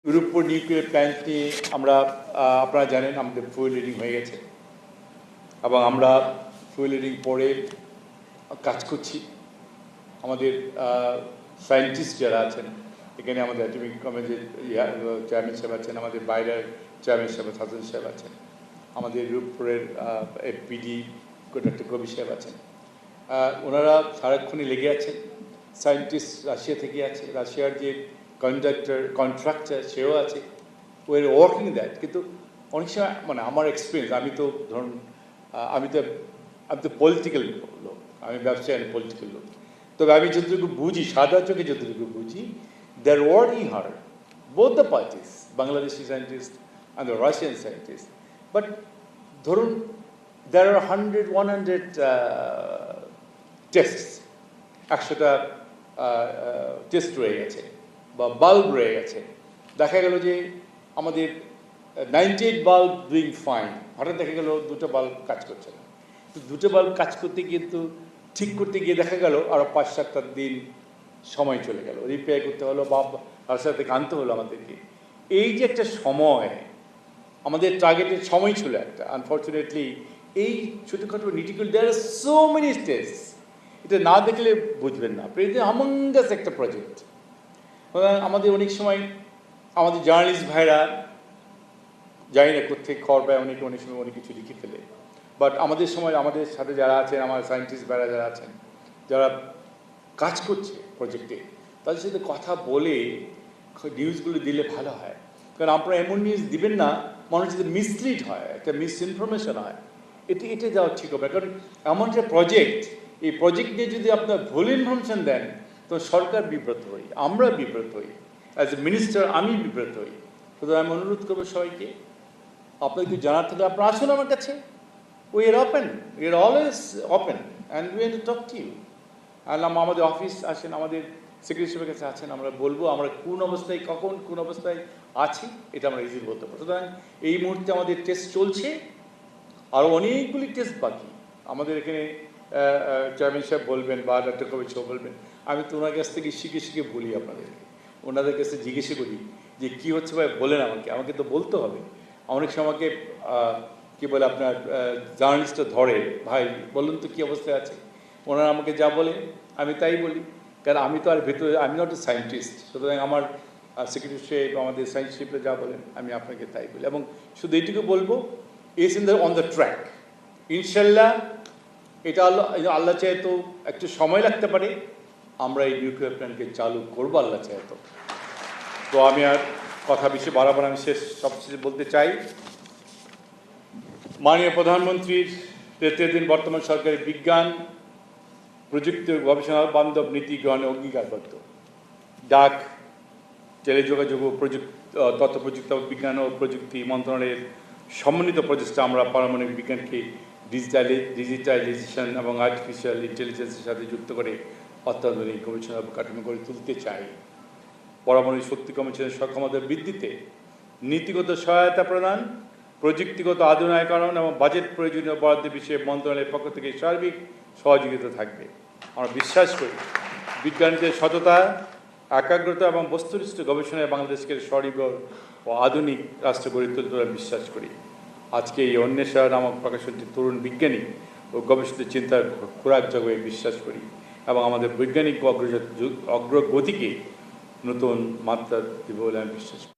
ইউরোপীয় nuclear plant নিয়ে আপনারা জানেন আমাদের ফুয়েল লোডিং হয়ে গেছে এবং আমরা ফুয়েল লোডিং পরে কাজ করছি। আমাদের সায়েন্টিস্ট যারা আছেন এখানে আমাদের অ্যাটমিক কলেজের চেয়ারম্যান সাহেব আছেন, আমাদের বাইরের চেয়ারম্যান সাহেব হাসান সাহেব আছেন, আমাদের রূপপুরের এফপিডি ডক্টর কবি সাহেব আছেন। ওনারা সারাক্ষণই লেগে আছেন। সায়েন্টিস্ট রাশিয়া থেকে আছে, রাশিয়ার যে কন্ট্রাক্টর সেও আছে, ওয়ার ওয়ার্কিং দ্যাট। কিন্তু অনেক সময় মানে আমার এক্সপিরিয়েন্স, আমি তো পলিটিক্যাল লোক, আমি ব্যবসায়ী আর পলিটিক্যাল লোক। তবে আমি যতটুকু বুঝি, সাদা চোখে যতটুকু বুঝি, they are working hard, both the parties, Bangladeshi scientist and the Russian scientist. But ধরুন there are 100 টেস্ট, 100টা টেস্ট রয়ে গেছে বা বাল্ব রয়ে গেছে। দেখা গেল যে আমাদের 98 বাল্ব ডুইং ফাইন, হঠাৎ দেখা গেল 2টা বাল্ব কাজ করছে না। তো 2টা বাল্ব কাজ করতে কিন্তু ঠিক করতে গিয়ে দেখা গেল আরও 5-7টা দিন সময় চলে গেল, রিপেয়ার করতে হলো বা রাস্তা থেকে আনতে হলো আমাদেরকে। এই যে একটা সময়, আমাদের টার্গেটের সময় ছিল একটা, আনফর্চুনেটলি এই ছোটোখাটো নিটিকুল, দেয়ার আর সো মেনি টেস্ট, এটা না দেখলে বুঝবেন না। এটা হামাঙ্গাস একটা প্রজেক্ট। আমাদের অনেক সময় আমাদের জার্নালিস্ট ভাইরা জানি না কোথেকে খবর পায়, অনেক সময় অনেক কিছু লিখে ফেলে। বাট আমাদের সময় আমাদের সাথে যারা আছেন, আমার সায়েন্টিস্ট ভাইরা যারা আছেন, যারা কাজ করছে প্রজেক্টে, তাদের সাথে কথা বলে নিউজগুলো দিলে ভালো হয়। কারণ আপনারা এমন নিউজ দিবেন না মানুষ যদি মিসলিড হয়, একটা মিস ইনফরমেশন হয়, এটা দেওয়া ঠিক হবে। কারণ এমন যে প্রজেক্ট, এই প্রজেক্ট নিয়ে যদি আপনার ভুল ইনফরমেশন দেন তো সরকার বিব্রত হই, আমরা বিব্রত হই, অ্যাজ এ মিনিস্টার আমি বিব্রত হই। সুতরাং আমি অনুরোধ করবো সবাইকে, আপনার যদি জানার থাকলে আপনারা আসুন আমার কাছে। We are open, we are always open and we will talk to you. আর আমাদের অফিস আসেন, আমাদের সেক্রেটারি সাহেবের কাছে আছেন, আমরা বলবো আমরা কোন অবস্থায়, কখন কোন অবস্থায় আছি এটা আমরা ইজিলি বলতে পারবো। সুতরাং এই মুহূর্তে আমাদের টেস্ট চলছে, আরও অনেকগুলি টেস্ট বাকি। আমাদের এখানে চেয়ারম্যান সাহেব বলবেন বা ডক্টর কবির সাহেব বলবেন, আমি তো ওনার কাছ থেকে শিখে বলি আপনাদেরকে, ওনাদের কাছে জিজ্ঞেস করি যে কী হচ্ছে ভাই বলেন আমাকে তো বলতে হবে। অনেক সময় আমাকে কী বলে আপনার জার্নালিস্টটা ধরে, ভাই বলুন তো কী অবস্থায় আছে। ওনারা আমাকে যা বলে আমি তাই বলি, কারণ আমি তো আর ভেতরে, আমি নট এ সায়েন্টিস্ট। সুতরাং আমার সেক্রেটারি সাহেব, আমাদের সায়েন্স শিপে যা বলেন আমি আপনাকে তাই বলি। এবং শুধু এইটুকু বলবো, is in the on the track. ইনশাল্লাহ এটা আল্লাহ চাহে তো একটু সময় লাগতে পারে, আমরা এই নিউক্লিয়ার প্ল্যান্টকে চালু করবো আল্লাহ চাহে তো। তো আমি আর কথা বেশি বাড়াবো না, আমি সবশেষে বলতে চাই, মাননীয় প্রধানমন্ত্রীর নেতৃত্বাধীন বর্তমান সরকারের বিজ্ঞান, প্রযুক্তি ও গবেষণা বান্ধব নীতি গ্রহণে অঙ্গীকারবদ্ধ। ডাক, টেলিযোগাযোগ ও তথ্য প্রযুক্তি বিজ্ঞান ও প্রযুক্তি মন্ত্রণালয়ের সমন্বিত প্রচেষ্টা আমরা পারমাণবিক বিজ্ঞানকে ডিজিটালাইজেশন এবং আর্টিফিশিয়াল ইন্টেলিজেন্সের সাথে যুক্ত করে অত্যাধুনিক গবেষণা কাঠামো করে তুলতে চাই। পারমাণবিক শক্তি কমিশনের সক্ষমতা বৃদ্ধিতে নীতিগত সহায়তা প্রদান, প্রযুক্তিগত আধুনিকরণ এবং বাজেট প্রয়োজনীয় বরাদ্দের বিষয়ে মন্ত্রণালয়ের পক্ষ থেকে সার্বিক সহযোগিতা থাকবে। আমরা বিশ্বাস করি বিজ্ঞানীদের সততা, একাগ্রতা এবং বস্তুনিষ্ঠ গবেষণায় বাংলাদেশকে স্বনির্ভর ও আধুনিক রাষ্ট্র গড়ে তুলতে বিশ্বাস করি। আজকে এই অন্বেষা নামক প্রকাশনটি তরুণ বিজ্ঞানী ও গবেষকদের চিন্তার খোরাক জগতে বিশ্বাস করি এবং আমাদের বৈজ্ঞানিক অগ্রগতিকে নতুন মাত্রা দেবে বলে আমি বিশ্বাস করি।